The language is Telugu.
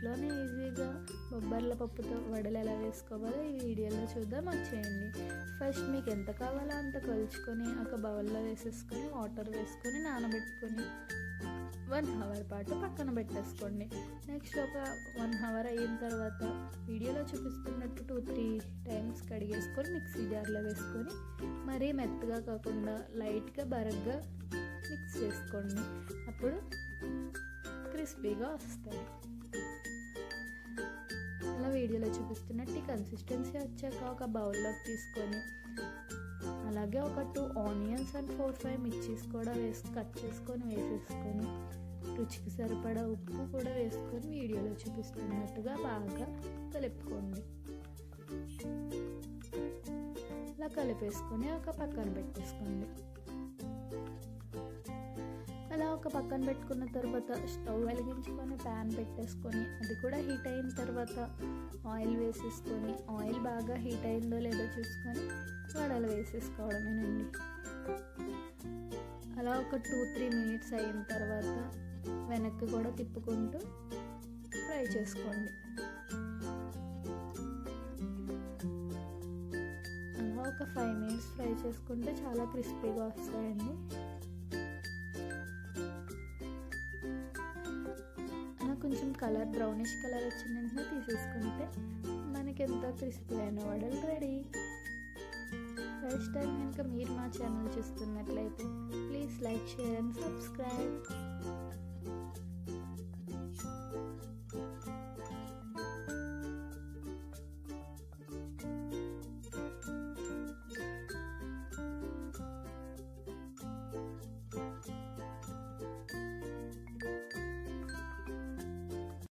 ఇంట్లోనే ఈజీగా బొబ్బర్ల పప్పుతో వడలు ఎలా వేసుకోవాలో ఈ వీడియోలో చూద్దాం, వచ్చేయండి. ఫస్ట్ మీకు ఎంత కావాలో అంత కొలుచుకొని ఒక బౌల్లో వేసేసుకొని వాటర్ వేసుకొని నానబెట్టుకొని 1 అవర్ పాటు పక్కన పెట్టేసుకోండి. నెక్స్ట్ ఒక 1 అవర్ అయిన తర్వాత వీడియోలో చూపిస్తున్నట్టు 2-3 టైమ్స్ కడిగేసుకొని మిక్సీ జార్లో వేసుకొని మరీ మెత్తగా కాకుండా లైట్గా బరగ్గా మిక్స్ చేసుకోండి. అప్పుడు క్రిస్పీగా వస్తాయి. అలా వీడియోలో చూపిస్తున్నట్టు ఈ కన్సిస్టెన్సీ వచ్చాక ఒక బౌల్లోకి తీసుకొని అలాగే ఒక 2 ఆనియన్స్ అండ్ 4-5 మిర్చీస్ కూడా కట్ చేసుకొని వేసేసుకొని రుచికి సరిపడా ఉప్పు కూడా వేసుకొని వీడియోలో చూపిస్తున్నట్టుగా బాగా కలుపుకోండి. అలా కలిపేసుకొని ఒక పక్కన పెట్టేసుకోండి. అలా ఒక పక్కన పెట్టుకున్న తర్వాత స్టవ్ వెలిగించుకొని ప్యాన్ పెట్టేసుకొని అది కూడా హీట్ అయిన తర్వాత ఆయిల్ వేసేసుకొని ఆయిల్ బాగా హీట్ అయిందో లేదో చూసుకొని వడలు వేసేసుకోవడమేనండి. అలా ఒక 2-3 మినిట్స్ అయిన తర్వాత వెనక్కి కూడా తిప్పుకుంటూ ఫ్రై చేసుకోండి. అలా ఒక 5 మినిట్స్ ఫ్రై చేసుకుంటే చాలా క్రిస్పీగా వస్తాయండి. అలా కొంచెం కలర్ బ్రౌనిష్ కలర్ వచ్చిన వెంటనే తీసేసుకుంటే మనకి ఎంతో క్రిస్పీ అయిన వడలు రెడీ. ఫస్ట్ టైం కనుక మీరు మా ఛానల్ చూస్తున్నట్లయితే please like, share and subscribe.